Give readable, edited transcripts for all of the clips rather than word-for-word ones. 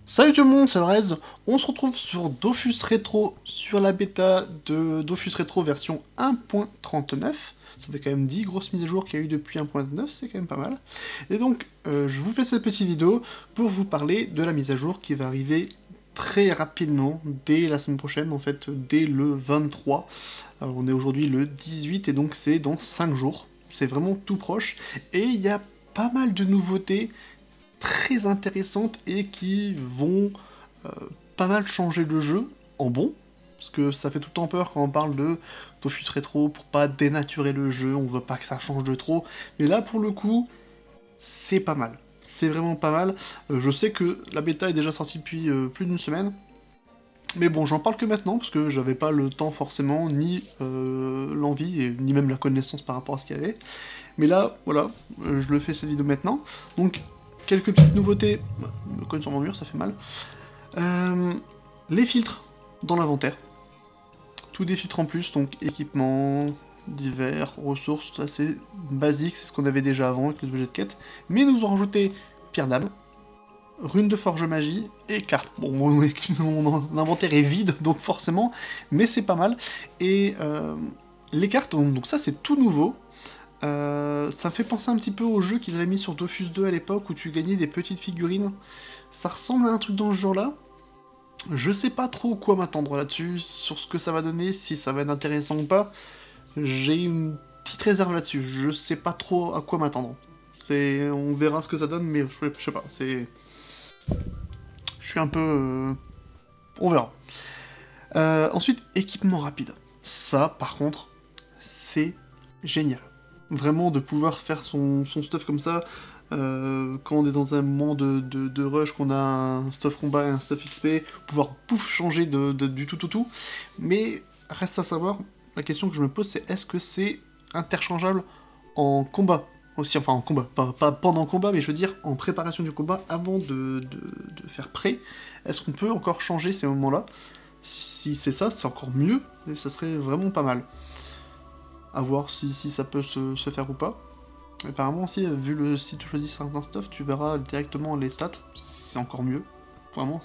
Salut tout le monde, c'est Rez. On se retrouve sur Dofus Retro, sur la bêta de Dofus Retro version 1.39. Ça fait quand même 10 grosses mises à jour qu'il y a eu depuis 1.9, c'est quand même pas mal. Et donc, je vous fais cette petite vidéo pour vous parler de la mise à jour qui va arriver très rapidement, dès la semaine prochaine, en fait, dès le 23. Alors, on est aujourd'hui le 18, et donc c'est dans 5 jours. C'est vraiment tout proche. Et il y a pas mal de nouveautés très intéressantes et qui vont euh, pas mal changer le jeu en bon, parce que ça fait tout le temps peur quand on parle de Dofus Rétro pour pas dénaturer le jeu, on veut pas que ça change de trop, mais là pour le coup, c'est pas mal. C'est vraiment pas mal. Je sais que la bêta est déjà sortie depuis plus d'une semaine, mais bon, j'en parle que maintenant, parce que j'avais pas le temps forcément, ni l'envie, ni même la connaissance par rapport à ce qu'il y avait. Mais là, voilà, je le fais cette vidéo maintenant. Donc, quelques petites nouveautés. Me cogne sur mon mur, ça fait mal. Euh, les filtres dans l'inventaire. Tout des filtres en plus, donc équipement, divers, ressources, ça c'est basique, c'est ce qu'on avait déjà avant avec les objets de quête. Mais nous ont rajouté pierre d'âme, rune de forge magie et carte. Bon, mon inventaire est vide, donc forcément, mais c'est pas mal. Et les cartes, donc ça c'est tout nouveau. Ça me fait penser un petit peu au jeu qu'ils avaient mis sur Dofus 2 à l'époque où tu gagnais des petites figurines. Ça ressemble à un truc dans ce genre-là. Je sais pas trop quoi m'attendre là-dessus, sur ce que ça va donner, si ça va être intéressant ou pas. J'ai une petite réserve là-dessus, je sais pas trop à quoi m'attendre. On verra ce que ça donne, mais je sais pas, je suis un peu... On verra. Ensuite, équipement rapide. Ça, par contre, c'est génial. Vraiment, de pouvoir faire son stuff comme ça, quand on est dans un moment de rush, qu'on a un stuff combat et un stuff XP, pouvoir pouf changer du tout au tout. Mais reste à savoir, la question que je me pose, c'est est-ce que c'est interchangeable en combat aussi, enfin en combat, pas pendant le combat, mais je veux dire en préparation du combat, avant de faire prêt, est-ce qu'on peut encore changer ces moments-là? Si c'est ça, c'est encore mieux, et ça serait vraiment pas mal. À voir si ça peut se faire ou pas. Apparemment aussi, vu le site où tu choisis certains stuff, tu verras directement les stats, c'est encore mieux. Vraiment,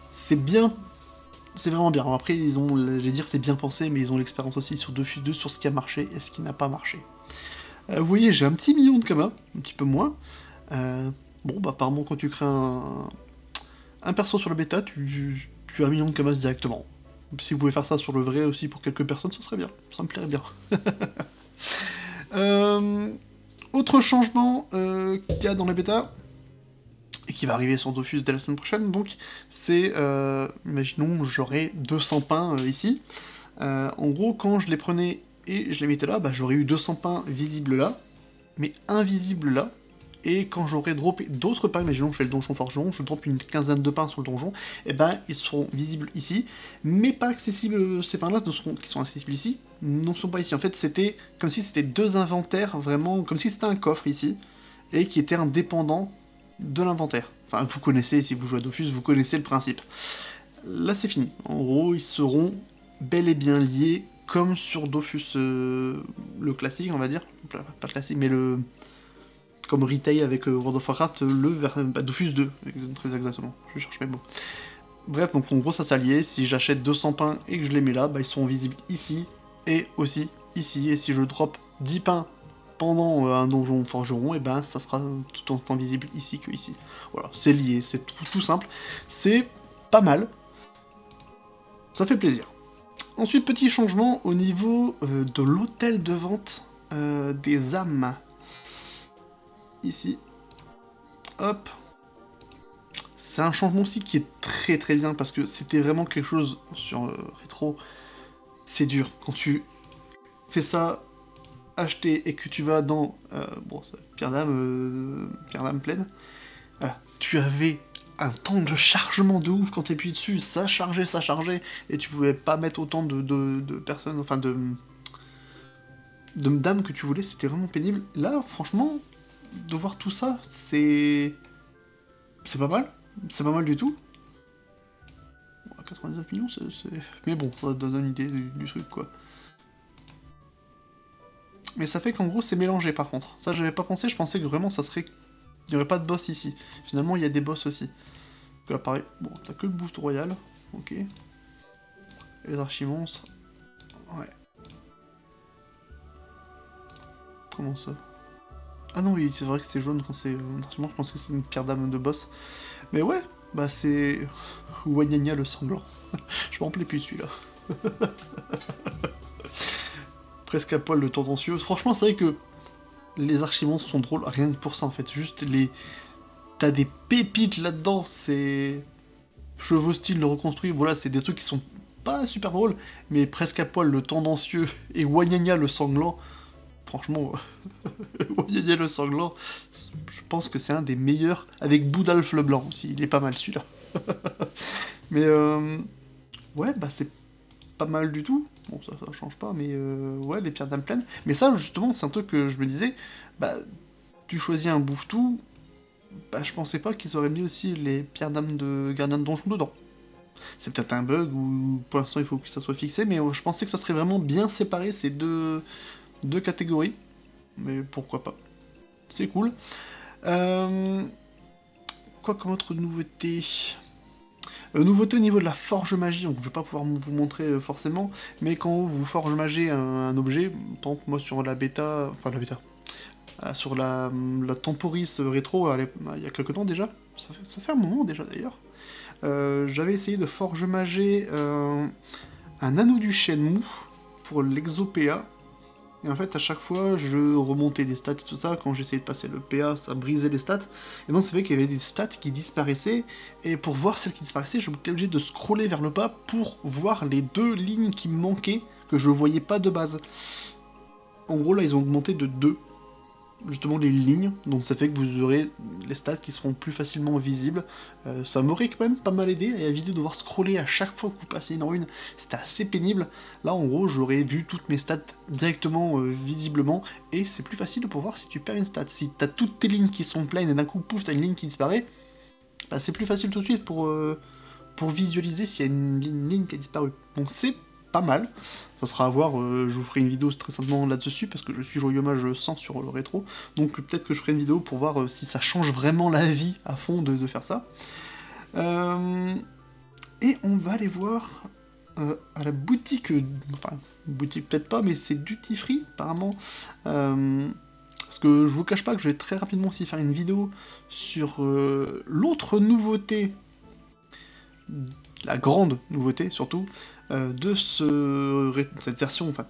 c'est bien, c'est vraiment bien. Alors après, ils ont, je vais dire c'est bien pensé, mais ils ont l'expérience aussi sur Dofus 2 sur ce qui a marché et ce qui n'a pas marché. Vous voyez, j'ai un petit million de kamas, un petit peu moins. Bon, bah apparemment quand tu crées un perso sur la bêta, tu as un million de kamas directement. Si vous pouvez faire ça sur le vrai aussi pour quelques personnes, ça serait bien, ça me plairait bien. Euh, autre changement qu'il y a dans la bêta, et qui va arriver sur Dofus dès la semaine prochaine, donc, c'est, imaginons, j'aurais 200 pains ici. En gros, quand je les prenais et je les mettais là, bah, j'aurais eu 200 pains visibles là, mais invisibles là. Et quand j'aurai droppé d'autres pains, imaginons que je fais le donjon forgeron, je drop une quinzaine de pains sur le donjon, et ben ils seront visibles ici, mais pas accessibles, ces pains-là qui sont accessibles ici, ne sont pas ici. En fait, c'était comme si c'était deux inventaires, vraiment, comme si c'était un coffre ici, et qui était indépendant de l'inventaire. Enfin, vous connaissez, si vous jouez à Dofus, vous connaissez le principe. Là, c'est fini. En gros, ils seront bel et bien liés, comme sur Dofus, le classique, on va dire. Pas classique, mais le comme Retail avec World of Warcraft, Dofus 2, très exactement, je cherche mes mots. Bref, donc en gros ça s'allie, si j'achète 200 pains et que je les mets là, bah, ils seront visibles ici, et aussi ici, et si je drop 10 pains pendant un donjon forgeron, et ben ça sera tout autant visible ici que ici. Voilà, c'est lié, c'est tout simple, c'est pas mal, ça fait plaisir. Ensuite, petit changement au niveau de l'hôtel de vente des âmes. Ici, hop, c'est un changement aussi qui est très bien parce que c'était vraiment quelque chose sur rétro, c'est dur. Quand tu fais ça, acheter et que tu vas dans bon, pierre d'âme pleine, voilà, tu avais un temps de chargement de ouf quand t'appuies dessus, ça chargeait, et tu pouvais pas mettre autant de personnes, enfin de d'âmes que tu voulais, c'était vraiment pénible. Là, franchement, de voir tout ça, c'est pas mal. C'est pas mal du tout. Bon, 99 millions, c'est... Mais bon, ça donne une idée du truc, quoi. Mais ça fait qu'en gros, c'est mélangé, par contre. Ça, j'avais pas pensé, je pensais que vraiment, ça serait... Il n'y aurait pas de boss ici. Finalement, il y a des boss aussi. Que là pareil, bon, t'as que le boost royal, ok. Et les archimonstres, ouais. Comment ça? Ah non oui, c'est vrai que c'est jaune quand c'est archimonstre, je pense que c'est une pierre d'âme de boss. Mais ouais, bah c'est... Wanyanya le sanglant. Je m'en plais plus celui-là. Presque à poil le tendancieux. Franchement, c'est vrai que les archimonstres sont drôles, rien que pour ça en fait. Juste les... T'as des pépites là-dedans, c'est... Chevaux style le reconstruit, voilà, c'est des trucs qui sont pas super drôles, mais presque à poil le tendancieux et Wanyanya le sanglant. Franchement, Wanyanya le sanglant, je pense que c'est un des meilleurs, avec Boudalf le blanc aussi, il est pas mal celui-là. Mais ouais, bah c'est pas mal du tout. Bon, ça change pas, mais ouais, les pierres d'âme pleines. Mais ça, justement, c'est un truc que je me disais, bah, tu choisis un bouffe-tout, bah, je pensais pas qu'ils auraient mis aussi les pierres d'âme de gardien de donjon dedans. C'est peut-être un bug, ou pour l'instant il faut que ça soit fixé, mais je pensais que ça serait vraiment bien séparé ces deux catégories. Mais pourquoi pas. C'est cool. Quoi comme autre nouveauté? Nouveauté au niveau de la forge magie, donc je vais pas pouvoir vous montrer forcément, mais quand vous forge magie un objet, par exemple moi sur la bêta, enfin la bêta, sur la Temporis rétro, il y a quelques temps déjà, ça fait un moment déjà d'ailleurs, j'avais essayé de forge mager un anneau du Shenmue pour l'exo-PA, et en fait à chaque fois je remontais des stats et tout ça, quand j'essayais de passer le PA ça brisait les stats, et donc c'est vrai qu'il y avait des stats qui disparaissaient, et pour voir celles qui disparaissaient, je m'étais obligé de scroller vers le bas pour voir les deux lignes qui me manquaient, que je voyais pas de base. En gros là ils ont augmenté de 2, justement les lignes, donc ça fait que vous aurez les stats qui seront plus facilement visibles. Ça m'aurait quand même pas mal aidé, et à éviter de devoir scroller à chaque fois que vous passez une rune, c'était assez pénible. Là en gros j'aurais vu toutes mes stats directement visiblement, et c'est plus facile pour voir si tu perds une stat. Si t'as toutes tes lignes qui sont pleines et d'un coup pouf t'as une ligne qui disparaît, bah, c'est plus facile tout de suite pour visualiser s'il y a une ligne qui a disparu. Donc c'est pas mal. Ça sera à voir, je vous ferai une vidéo très simplement là-dessus, parce que je suis joyeux mage 100 sur le rétro, donc peut-être que je ferai une vidéo pour voir si ça change vraiment la vie à fond de faire ça. Et on va aller voir à la boutique, enfin, boutique peut-être pas, mais c'est Duty Free apparemment. Parce que je vous cache pas que je vais très rapidement aussi faire une vidéo sur l'autre nouveauté, la grande nouveauté surtout, de cette version, enfin,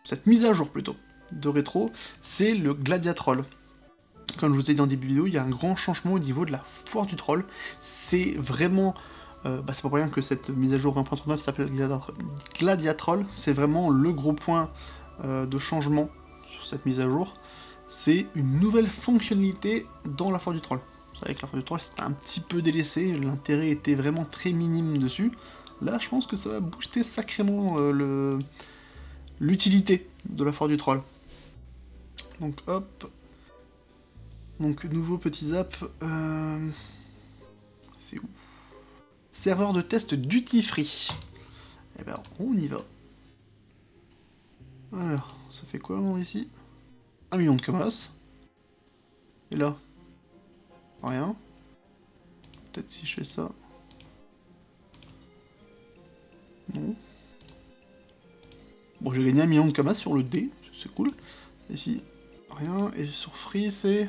cette mise à jour plutôt, de rétro, c'est le Gladiatroll. Comme je vous ai dit en début de vidéo, il y a un grand changement au niveau de la foire du troll. C'est vraiment... c'est pas pour rien que cette mise à jour 1.39 s'appelle Gladiatroll, c'est vraiment le gros point de changement sur cette mise à jour. C'est une nouvelle fonctionnalité dans la foire du troll. Vous savez que la foire du troll c'était un petit peu délaissé, l'intérêt était vraiment très minime dessus. Là, je pense que ça va booster sacrément l'utilité de la foire du troll. Donc hop. Donc nouveau petit zap. C'est où? Serveur de test Duty Free. Eh ben on y va. Alors, ça fait quoi ici? 1 million de kamas. Et là? Rien. Peut-être si je fais ça. Non. Bon, j'ai gagné 1 million de kamas sur le D, c'est cool. Ici, rien. Et sur Free, c'est...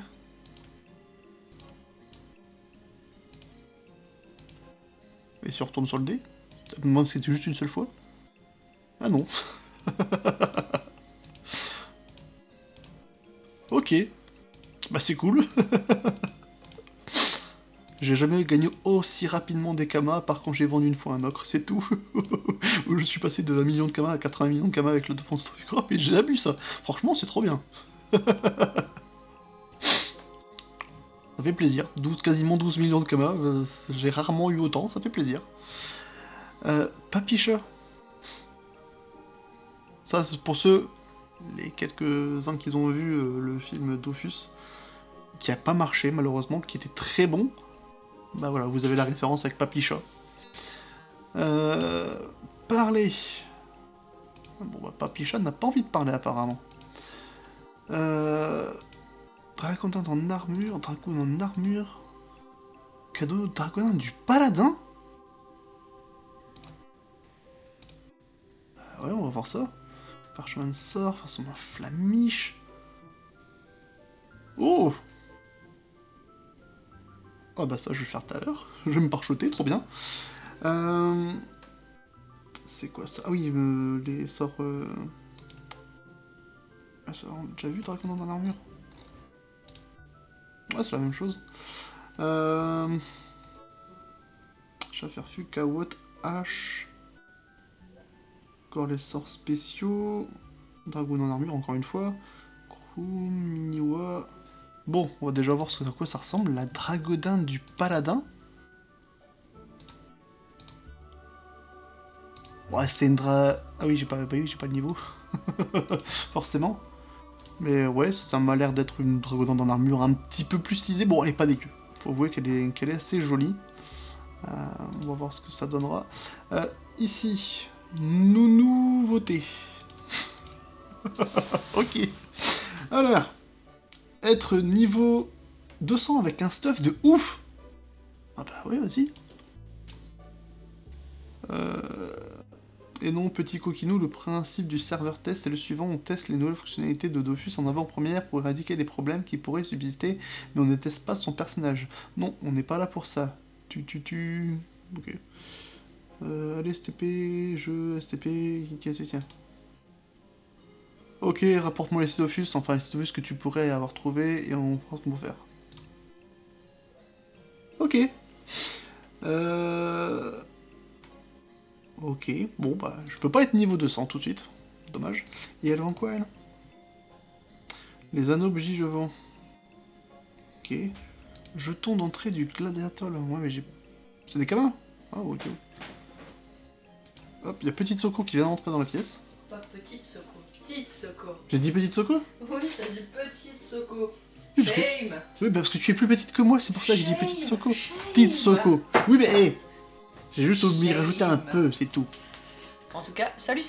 Et si on retourne sur le dé? Moi, c'était juste une seule fois? Ah non. Ok. Bah c'est cool. J'ai jamais gagné aussi rapidement des kamas, à part quand j'ai vendu une fois un ocre, c'est tout. Où je suis passé de 1 million de kamas à 80 millions de kamas avec le défense du crop, et j'ai bu ça. Franchement, c'est trop bien. Ça fait plaisir. Quasiment 12 millions de kamas, j'ai rarement eu autant, ça fait plaisir. Papicha. Ça, c'est pour ceux, les quelques-uns qui ont vu le film Dofus, qui a pas marché malheureusement, qui était très bon. Bah voilà, vous avez la référence avec Papicha. Parler. Bon bah Papicha n'a pas envie de parler apparemment. Dracontin en armure, Dracoon en armure. Cadeau dragonin du paladin? Ouais, on va voir ça. Parchemin de sort, façon d'un flamiche. Oh! Ah bah ça, je vais le faire tout à l'heure. Je vais me parchoter, trop bien. C'est quoi ça? Ah oui, les sorts... Ah, ça, on a déjà vu dragon dans l'armure? Ouais, c'est la même chose. Chaferfu, Kawot, H. Encore les sorts spéciaux. Dragon en armure, encore une fois. Krou, Miniwa. Bon, on va déjà voir à quoi ça ressemble. La Dragodin du Paladin. Ouais, c'est une Ah oui, j'ai pas le niveau. Forcément. Mais ouais, ça m'a l'air d'être une Dragodin en armure un petit peu plus lisée. Bon, elle est pas dégueu. Faut avouer qu'elle est assez jolie. On va voir ce que ça donnera. Ici, nouveauté. Ok. Alors, être niveau 200 avec un stuff de ouf. Ah bah oui, vas-y. Et non, petit coquinou, le principe du serveur test est le suivant. On teste les nouvelles fonctionnalités de Dofus en avant-première pour éradiquer les problèmes qui pourraient subsister, mais on ne teste pas son personnage. Non, on n'est pas là pour ça. Ok. Allez, STP, jeu, STP, tiens. Ok, rapporte-moi les Dofus, enfin les Dofus que tu pourrais avoir trouvé, et on fera ce qu'on peut faire. Ok. Ok, bon bah, je peux pas être niveau 200 tout de suite. Dommage. Et elle vend quoi, elle? Les anneaux bougies, je vends. Ok. Jeton d'entrée du gladiator. Ouais, mais j'ai... C'est des cabins? Ah, ok. Hop, il y a Petite Soko qui vient d'entrer dans la pièce. Pas Petite Soko, Petite Soko. J'ai dit Petite Soko? Oui, t'as dit Petite Soko. Oui, Shame. Oui, parce que tu es plus petite que moi, c'est pour ça que j'ai dit Petite Soko. Petite Soko. Oui, mais hé, j'ai juste oublié de rajouter un peu, c'est tout. En tout cas, salut.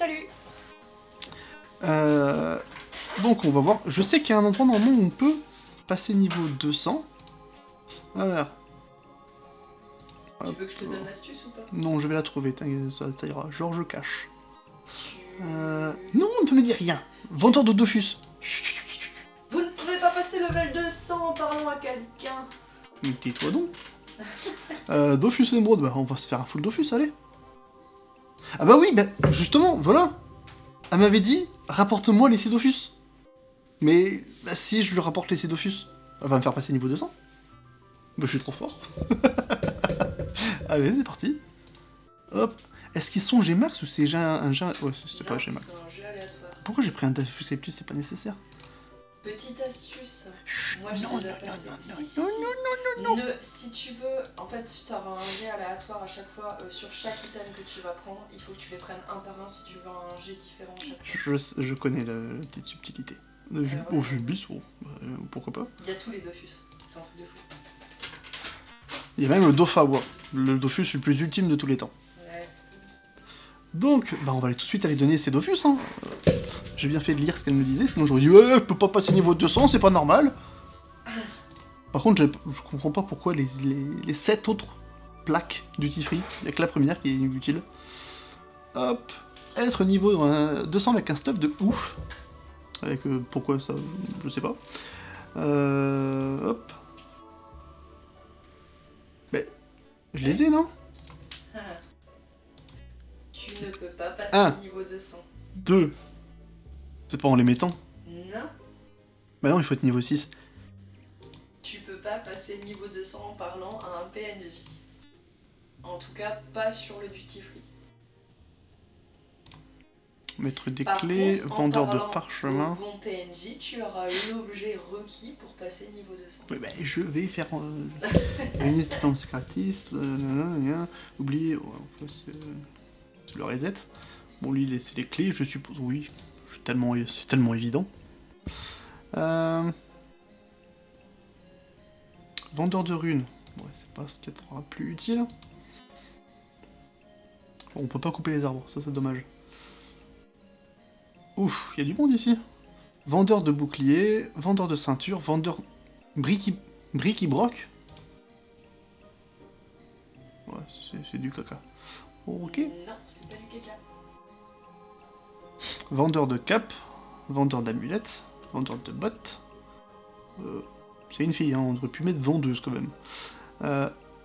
Donc on va voir. Je sais qu'il y a un endroit normalement où on peut passer niveau 200. Alors. Tu veux que je te donne l'astuce ou pas? Non, je vais la trouver, ça ira. Georges Cache. Non, on ne me dit rien. Vendeur de Dofus. Vous ne pouvez pas passer level 200 en parlant à quelqu'un. Tais-toi donc. Dofus Emerald, bah on va se faire un full Dofus, allez. Ah bah oui, bah justement, voilà. Elle m'avait dit, rapporte-moi les Dofus. Mais bah, si je lui rapporte les Dofus, elle va me faire passer niveau 200. Bah je suis trop fort. Allez, c'est parti. Hop. Est-ce qu'ils sont Gmax ou c'est un G... Ouais, c'est pas Gmax. C'est un jeu aléatoire. Pourquoi j'ai pris un Dofus Leptus, c'est pas nécessaire? Petite astuce. Chut, Moi, je non, déjà non, passé. non, Si. non. Si tu veux, en fait, tu auras un jet aléatoire à chaque fois sur chaque item que tu vas prendre. Il faut que tu les prennes un par un si tu veux un jet différent chaque fois. Je connais la petite subtilité. Ouais. Bis, bon, pourquoi pas. Il y a tous les Dofus. C'est un truc de fou. Il y a même le Dofawa, le Dofus le plus ultime de tous les temps. Ouais. Donc, bah on va tout de suite aller donner ces Dofus, hein. J'ai bien fait de lire ce qu'elle me disait, sinon j'aurais dit ouais, elle peut pas passer niveau 200, c'est pas normal. Par contre, je comprends pas pourquoi les 7 autres plaques duty free, il y a que la première qui est inutile. Hop, être niveau 200 avec un stuff de ouf. Avec pourquoi ça, je sais pas. Hop. Mais, je les ai, non? Tu ne peux pas passer niveau 200. 2. C'est pas en les mettant. Non. Bah non, il faut être niveau 6. Tu peux pas passer niveau 200 en parlant à un PNJ. En tout cas, pas sur le duty free. Mettre des Par clés, contre, vendeur de au parchemin. bon PNJ, tu auras l'objet requis pour passer niveau 200. Oui, bah, je vais faire... Une expérience secretiste, oubliez... Ouais, c'est le reset. Bon, lui, c'est les clés, je suppose. Oui, c'est tellement évident. Vendeur de runes. Ouais, c'est pas ce qui sera plus utile. Bon, on peut pas couper les arbres, ça c'est dommage. Ouf, il y a du monde ici. Vendeur de bouclier, vendeur de ceinture, vendeur... Bricky-broc. c'est du caca. Ok. Non, c'est pas du caca. Vendeur de capes, vendeur d'amulettes, vendeur de bottes. C'est une fille, hein, on aurait pu mettre vendeuse quand même.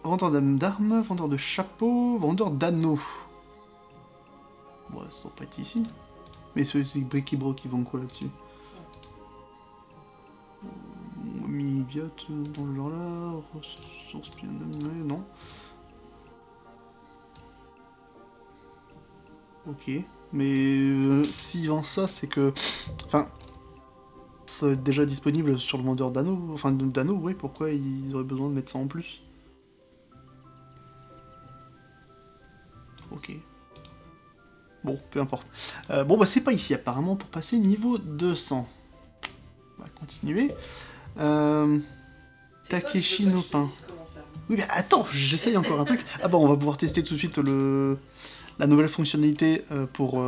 Vendeur d'armes, vendeur de chapeaux, vendeur d'anneaux. Ouais, ça doit pas être ici. Mais c'est Bricky-Broc qui vend quoi là-dessus? Mini-biote dans le genre là, ressources bien non. Ok, mais s'il vend ça, c'est que... Enfin, ça va être déjà disponible sur le vendeur d'anneaux, enfin d'anneaux, ouais, pourquoi ils auraient besoin de mettre ça en plus? Ok. Bon, peu importe. Bon, bah c'est pas ici apparemment pour passer niveau 200. On va continuer. Takeshi no Pain. Oui, mais attends, j'essaye encore un truc. Ah bon, on va pouvoir tester tout de suite la nouvelle fonctionnalité pour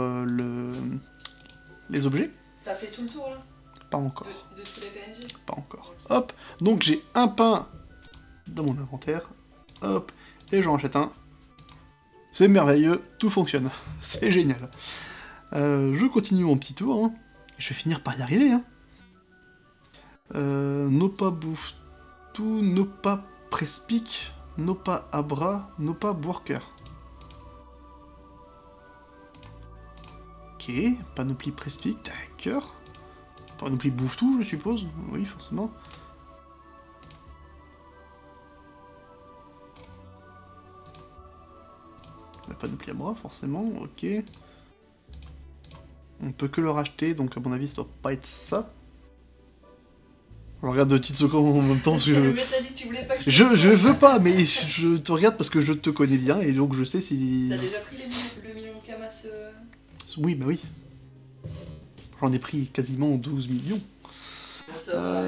les objets. T'as fait tout le tour là? Pas encore. De tous les PNJ? Pas encore. Hop, donc j'ai un pain dans mon inventaire. Hop, et j'en achète un. C'est merveilleux, tout fonctionne. C'est génial. Je continue mon petit tour. Hein. Je vais finir par y arriver. Hein. Nopa bouffe tout, Nopa prespic, Nopa abra, Nopa worker. Ok, panoplie prespic, d'accord. Panoplie bouffe tout, je suppose. Oui, forcément. La panoplie à bras, forcément, ok. On peut que le racheter, donc à mon avis ça doit pas être ça. Je regarde de Titsoko en même temps parce que... Mais t'as dit que tu voulais pas que je veux pas, mais je te regarde parce que je te connais bien et donc je sais si... T'as déjà pris le million de Kamas Oui, bah oui. J'en ai pris quasiment 12 millions. Bon ça va,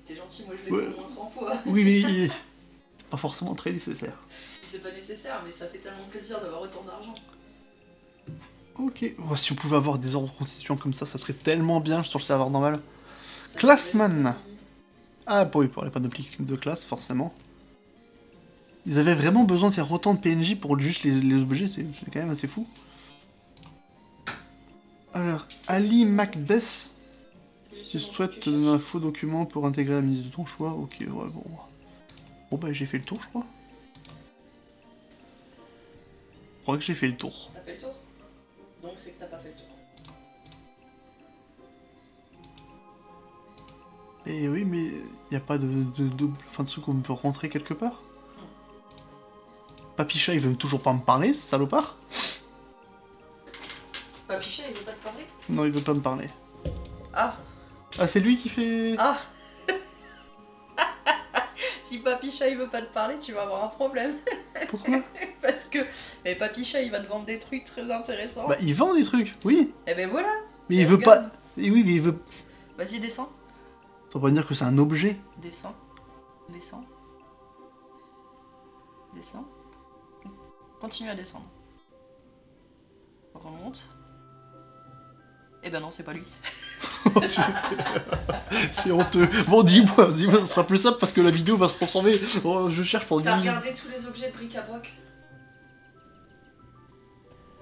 t'es gentil, moi je l'ai fait au moins 100 fois. Oui, mais... c'est pas forcément très nécessaire. C'est pas nécessaire, mais ça fait tellement plaisir d'avoir autant d'argent. Ok, oh, si on pouvait avoir des ordres constituants comme ça serait tellement bien sur le serveur normal. Classman. Ah oui, pour les panoplies de classe, forcément. Ils avaient vraiment besoin de faire autant de PNJ pour juste les objets, c'est quand même assez fou. Alors, Ali Macbeth, si tu souhaites un faux document pour intégrer la mise de ton choix, ok, ouais, bon. Bon bah j'ai fait le tour, je crois. Je crois que j'ai fait le tour. T'as fait le tour? Donc c'est que t'as pas fait le tour. Et oui, mais il n'y a pas de truc où on peut rentrer quelque part. Papy-Chat, il veut toujours pas me parler, ce salopard. Papy-Chat, il veut pas te parler? Non, il veut pas me parler. Ah. Ah, c'est lui qui fait... Ah. Si Papy-Chat, il veut pas te parler, tu vas avoir un problème. Pourquoi? Parce que... Mais Papy-Chat, il va te vendre des trucs très intéressants. Bah, il vend des trucs, oui. Et ben voilà. Mais il veut pas... Et oui, mais il veut... Vas-y, descends. Ça veut pas dire que c'est un objet. Descends. Descends. Descends. Continue à descendre. Remonte. Eh ben non, c'est pas lui. C'est honteux. Bon, dis-moi, ça sera plus simple parce que la vidéo va se transformer. Oh, je cherche pour... T'as regardé tous les objets de bric-à-broc?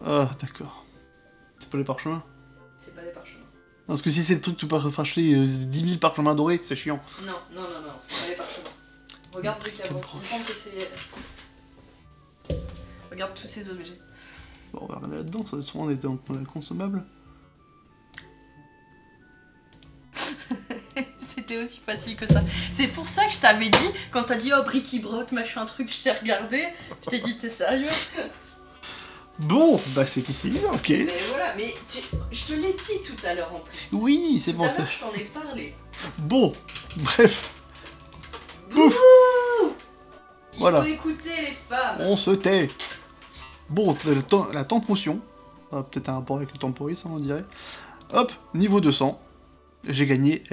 Ah, d'accord. C'est pas les parchemins? C'est pas des parchemins. Parce que si c'est le truc tout par racheter 10 000 parchemins dorés, c'est chiant. Non, c'est pas les parchemins. Regarde bric-à-broc, il me semble que c'est... Regarde tous ces objets. Bon, on va regarder là-dedans, ça souvent on était en consommable. C'était aussi facile que ça. C'est pour ça que je t'avais dit, quand t'as dit oh bric-broc, machin truc, je t'ai regardé, je t'ai dit t'es sérieux? Bon, bah c'est ici, ok. Mais voilà, mais je te l'ai dit tout à l'heure en plus. Oui, c'est bon ça. Tout à ça. l'heure, je t'en ai parlé. Bon, bref. Ouf. Voilà. Il faut écouter les femmes. On se tait. Bon, la tempotion. Peut-être un rapport avec le temporis, on dirait. Hop, niveau 200. J'ai gagné.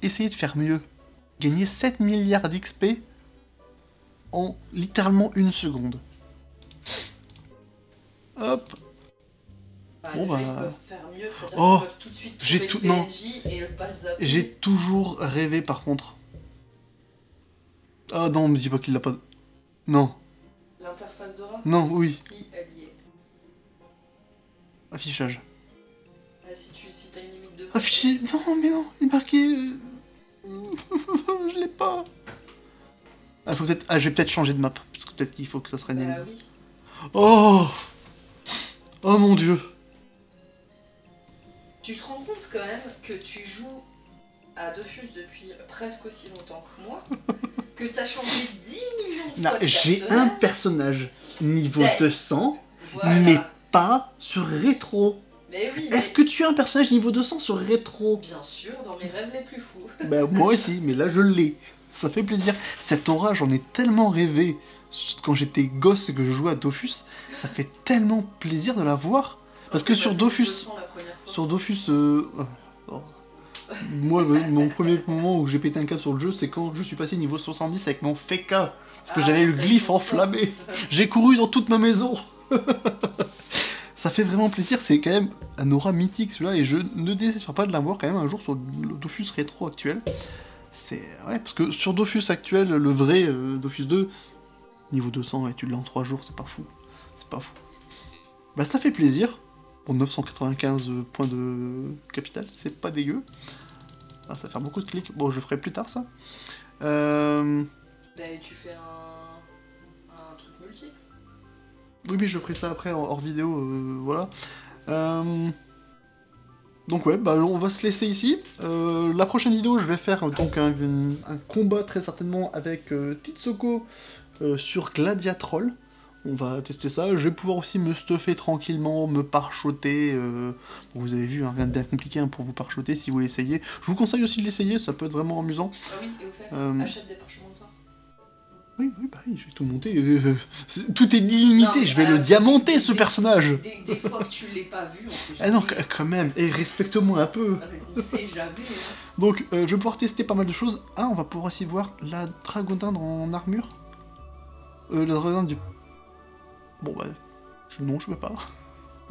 Essayez de faire mieux. Gagner 7 milliards d'XP en littéralement 1 seconde. Hop. Bon bah... Ils peuvent faire mieux, c'est-à-dire oh, qu'ils peuvent tout de suite trouver le PNJ et le pas le zapper. J'ai toujours rêvé par contre. Ah non, me dis pas qu'il l'a pas... Non. L'interface d'aura? Non, oui. Si, elle y est. Affichage. Si t'as une limite de... Affiché. Non, mais non, il est marqué... Je l'ai pas. Ah, faut peut-être... Ah, je vais peut-être changer de map, parce que peut-être qu'il faut que ça se réalise. oui. Oh. Oh mon dieu. Tu te rends compte quand même que tu joues à Dofus depuis presque aussi longtemps que moi, que t'as changé 10 millions de fois de J'ai un personnage niveau Ouais. 200, Voilà. mais pas sur rétro. Mais oui, Est-ce que tu as un personnage niveau 200 sur rétro? bien sûr, dans mes rêves les plus fous. Bah moi aussi, mais là je l'ai. Ça fait plaisir. Cette aura, j'en ai tellement rêvé quand j'étais gosse et que je jouais à Dofus. Ça fait tellement plaisir de la voir. Parce que sur Dofus... Sur Dofus... oh. Moi, mon premier moment où j'ai pété un câble sur le jeu, c'est quand je suis passé niveau 70 avec mon Feka. Parce que j'avais le glyphe enflammé. J'ai couru dans toute ma maison. Ça fait vraiment plaisir, c'est quand même un aura mythique celui-là, et je ne désespère pas de l'avoir quand même un jour sur le Dofus rétro actuel. C'est... Ouais, parce que sur Dofus actuel, le vrai Dofus 2, niveau 200, et tu l'as en 3 jours, c'est pas fou. C'est pas fou. Bah ça fait plaisir. Pour 995 points de capital, c'est pas dégueu. Ah, ça va faire beaucoup de clics. Bon, je ferai plus tard ça. Bah, et tu fais un truc multi. Oui, mais je ferai ça après hors vidéo, voilà. Donc ouais, bah on va se laisser ici. La prochaine vidéo, je vais faire donc un combat très certainement avec Titsoko sur Gladiatroll. On va tester ça. Je vais pouvoir aussi me stuffer tranquillement, me pare-shotter. Vous avez vu, hein, rien de bien compliqué hein, pour vous pare-shotter si vous l'essayez. Je vous conseille aussi de l'essayer, ça peut être vraiment amusant. Ah oui, et au fait, achète des parchemins de ça. Oui, bah oui, je vais tout monter. Tout est illimité, non, je vais le diamanter ce personnage. Des fois que tu l'aies pas vu, on sait jamais. Ah non, quand même, et respecte-moi un peu. On sait jamais. Donc, je vais pouvoir tester pas mal de choses. Ah, on va pouvoir aussi voir la dragodindre en armure. La dragodindre du... Bon, bah, non, je veux pas.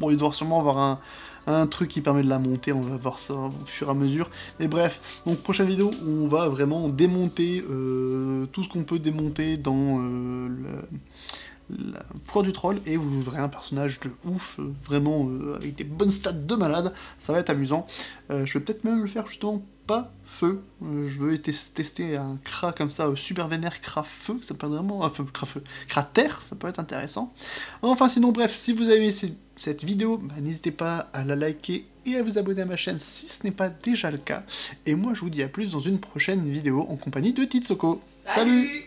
Bon, il doit sûrement avoir un truc qui permet de la monter, on va voir ça au fur et à mesure. Mais bref, donc prochaine vidéo où on va vraiment démonter tout ce qu'on peut démonter dans la foire du troll, et vous verrez un personnage de ouf, vraiment avec des bonnes stats de malade, ça va être amusant. Je vais peut-être même le faire justement pas feu, je veux tester un Kra comme ça, super vénère Kra feu, ça peut être vraiment, Kra terre, ça peut être intéressant. Enfin sinon bref, si vous avez aimé cette vidéo, bah, n'hésitez pas à la liker et à vous abonner à ma chaîne si ce n'est pas déjà le cas. Et moi je vous dis à plus dans une prochaine vidéo en compagnie de Titsoko. Salut.